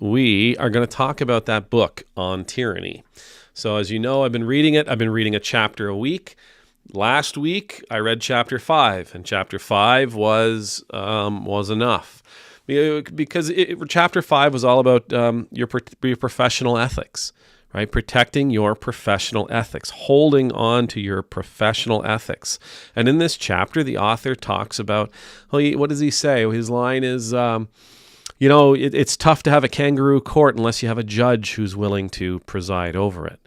we are going to talk about that book on tyranny. So as you know, I've been reading it. I've been reading a chapter a week. Last week, I read chapter 5, and chapter 5 was enough. Because chapter 5 was all about your professional ethics, right? Protecting your professional ethics, holding on to your professional ethics. And in this chapter, the author talks about, what does he say? His line is, it's tough to have a kangaroo court unless you have a judge who's willing to preside over it.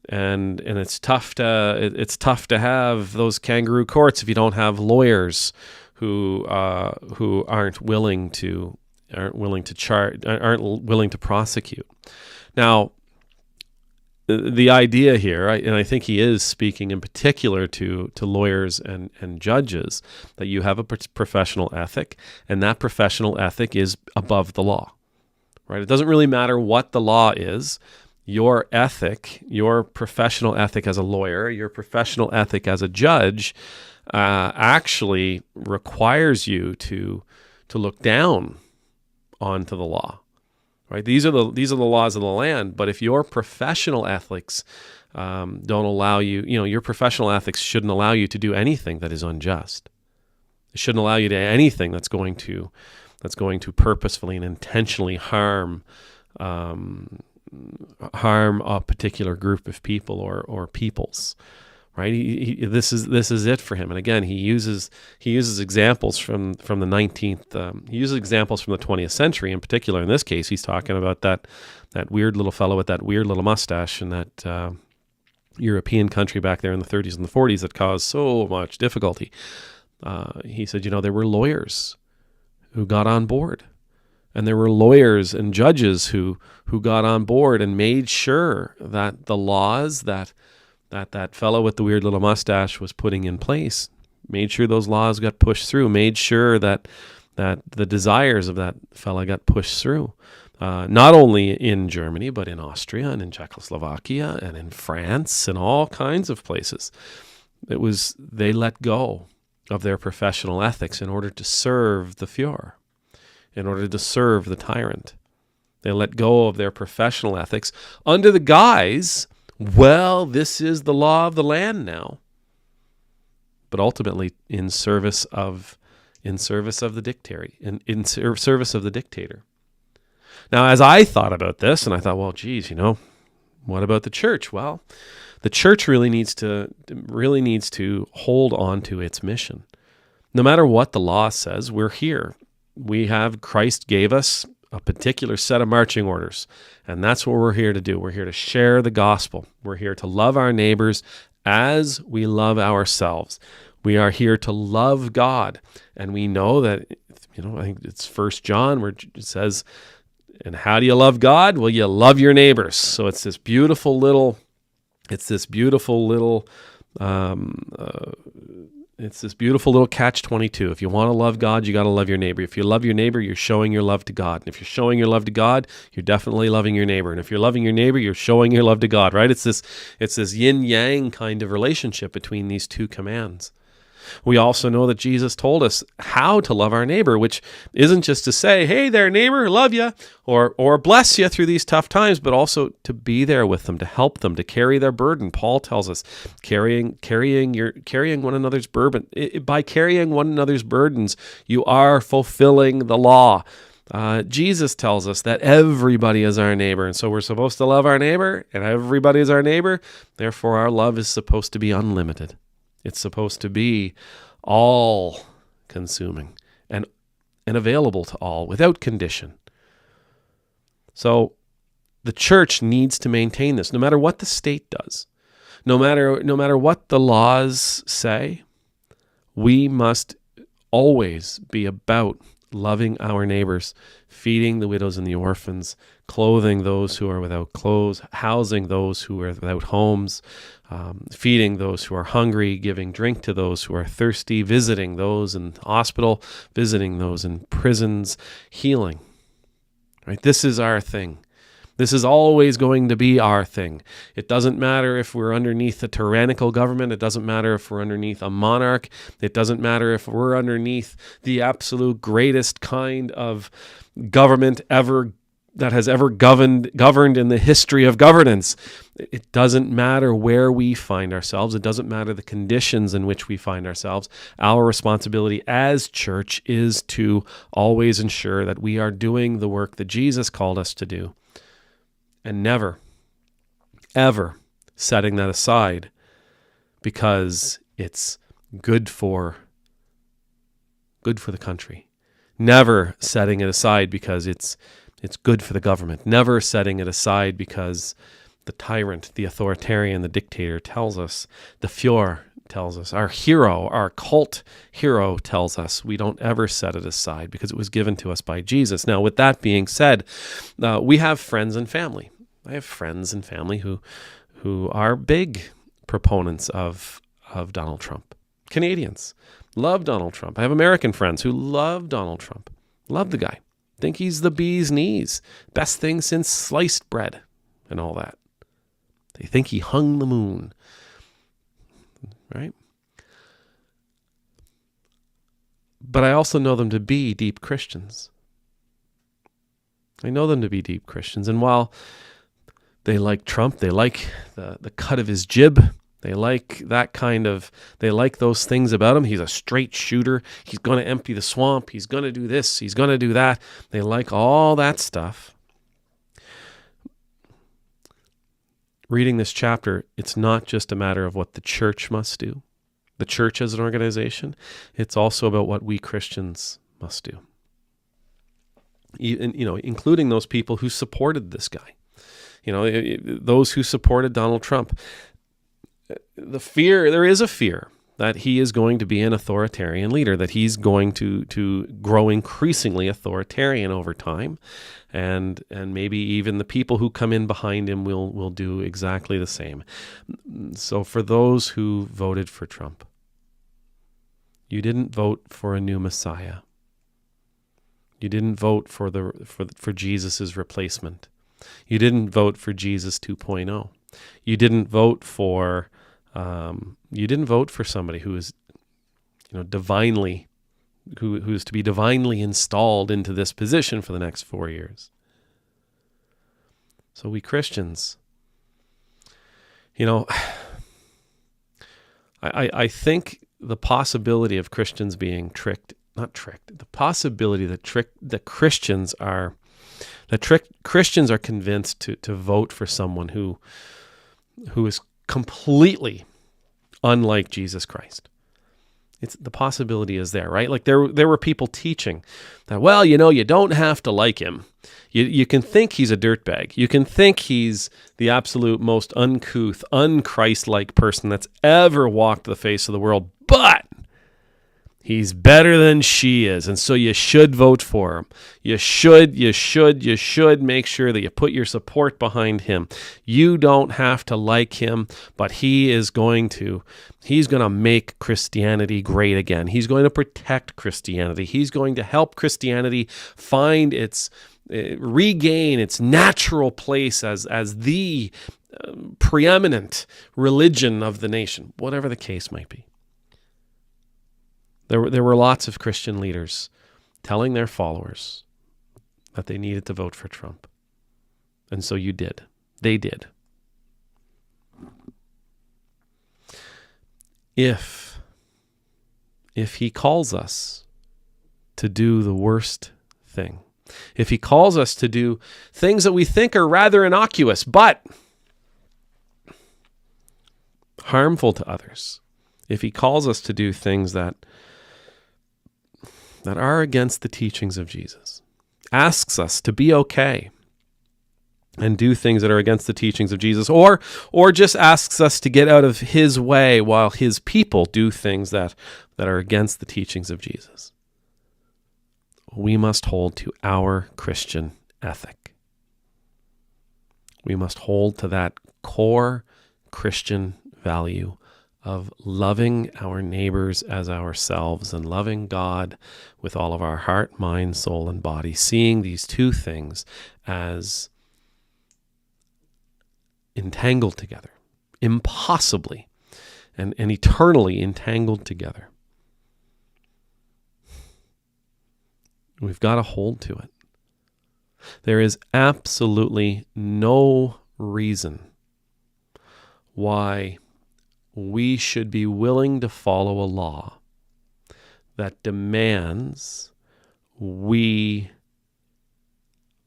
And it's tough to have those kangaroo courts if you don't have lawyers who aren't willing to prosecute. Now, the idea here, and I think he is speaking in particular to lawyers and judges, that you have a professional ethic, and that professional ethic is above the law, right? It doesn't really matter what the law is. Your ethic, your professional ethic as a lawyer, your professional ethic as a judge, actually requires you to look down onto the law, right? These are the laws of the land. But if your professional ethics don't allow you, your professional ethics shouldn't allow you to do anything that is unjust. It shouldn't allow you to do anything that's going to purposefully and intentionally harm a particular group of people or peoples, right? This is it for him. And again, he uses examples from the 19th. He uses examples from the 20th century. In particular, in this case, he's talking about that weird little fellow with that weird little mustache in that European country back there in the 30s and the 40s that caused so much difficulty. He said, there were lawyers who got on board. And there were lawyers and judges who got on board and made sure that the laws that fellow with the weird little mustache was putting in place, made sure those laws got pushed through, made sure that the desires of that fellow got pushed through, not only in Germany, but in Austria and in Czechoslovakia and in France and all kinds of places. They let go of their professional ethics in order to serve the Führer, in order to serve the tyrant. They let go of their professional ethics under the guise, this is the law of the land now. But ultimately in service of the dictator, in service of the dictator. Now, as I thought about this, and I thought, what about the church? Well, the church really needs to hold on to its mission. No matter what the law says, we're here. Christ gave us a particular set of marching orders, and that's what we're here to do. We're here to share the gospel. We're here to love our neighbors as we love ourselves. We are here to love God, and we know that, I think it's 1 John where it says, and how do you love God? Well, you love your neighbors. So it's this beautiful little catch-22. If you want to love God, you got to love your neighbor. If you love your neighbor, you're showing your love to God. And if you're showing your love to God, you're definitely loving your neighbor. And if you're loving your neighbor, you're showing your love to God, right? It's this yin-yang kind of relationship between these two commands. We also know that Jesus told us how to love our neighbor, which isn't just to say, hey there, neighbor, love you, or bless you through these tough times, but also to be there with them, to help them, to carry their burden. Paul tells us carrying one another's burden. By carrying one another's burdens, you are fulfilling the law. Jesus tells us that everybody is our neighbor, and so we're supposed to love our neighbor, and everybody is our neighbor. Therefore, our love is supposed to be unlimited. It's supposed to be all-consuming and available to all without condition. So the church needs to maintain this, no matter what the state does, no matter what the laws say. We must always be about loving our neighbors, feeding the widows and the orphans, clothing those who are without clothes, housing those who are without homes, feeding those who are hungry, giving drink to those who are thirsty, visiting those in hospital, visiting those in prisons, healing. Right? This is our thing. This is always going to be our thing. It doesn't matter if we're underneath a tyrannical government. It doesn't matter if we're underneath a monarch. It doesn't matter if we're underneath the absolute greatest kind of government that has ever governed in the history of governance. It doesn't matter where we find ourselves. It doesn't matter the conditions in which we find ourselves. Our responsibility as church is to always ensure that we are doing the work that Jesus called us to do, and never, ever setting that aside because it's good for the country. Never setting it aside because it's good for the government. Never setting it aside because the tyrant, the authoritarian, the dictator tells us, the Führer tells us, our hero, our cult hero tells us. We don't ever set it aside because it was given to us by Jesus. Now, with that being said, we have friends and family. I have friends and family who are big proponents of Donald Trump. Canadians love Donald Trump. I have American friends who love Donald Trump. Love the guy. Think he's the bee's knees. Best thing since sliced bread and all that. They think he hung the moon. Right? But I also know them to be deep Christians. I know them to be deep Christians. And while they like Trump, they like the cut of his jib, they like they like those things about him. He's a straight shooter. He's going to empty the swamp. He's going to do this. He's going to do that. They like all that stuff. Reading this chapter, it's not just a matter of what the church must do, the church as an organization. It's also about what we Christians must do. Including those people who supported this guy. Those who supported Donald Trump. There is a fear that he is going to be an authoritarian leader, that he's going to grow increasingly authoritarian over time, and maybe even the people who come in behind him will do exactly the same. So for those who voted for Trump, you didn't vote for a new Messiah. You didn't vote for Jesus's replacement. You didn't vote for Jesus 2.0. You didn't vote for somebody who is, divinely, who is to be divinely installed into this position for the next 4 years. So we Christians, I think the possibility of Christians being the possibility that Christians are convinced to vote for someone who is completely unlike Jesus Christ. The possibility is there, right? Like there were people teaching that, you don't have to like him. You can think he's a dirtbag. You can think he's the absolute most uncouth, un-Christ-like person that's ever walked the face of the world, but he's better than she is, and so you should vote for him. You should make sure that you put your support behind him. You don't have to like him, but he's going to make Christianity great again. He's going to protect Christianity. He's going to help Christianity regain its natural place as the preeminent religion of the nation, whatever the case might be. There were lots of Christian leaders telling their followers that they needed to vote for Trump. And so you did. They did. If he calls us to do the worst thing, if he calls us to do things that we think are rather innocuous, but harmful to others, if he calls us to do things that are against the teachings of Jesus, asks us to be okay and do things that are against the teachings of Jesus, or just asks us to get out of his way while his people do things that are against the teachings of Jesus, we must hold to our Christian ethic. We must hold to that core Christian value of loving our neighbors as ourselves and loving God with all of our heart, mind, soul, and body, seeing these two things as entangled together, impossibly and eternally entangled together. We've got to hold to it. There is absolutely no reason why we should be willing to follow a law that demands we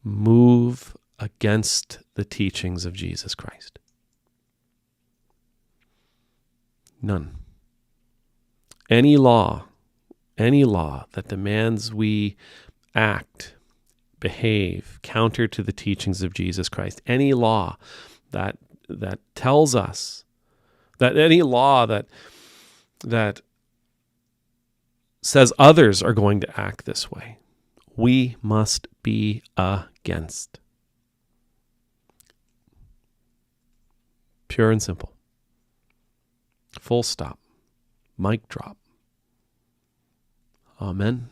move against the teachings of Jesus Christ. None. Any law that demands we act, behave counter to the teachings of Jesus Christ, any law that tells us that any law that says others are going to act this way, we must be against. Pure and simple. Full stop. Mic drop. Amen.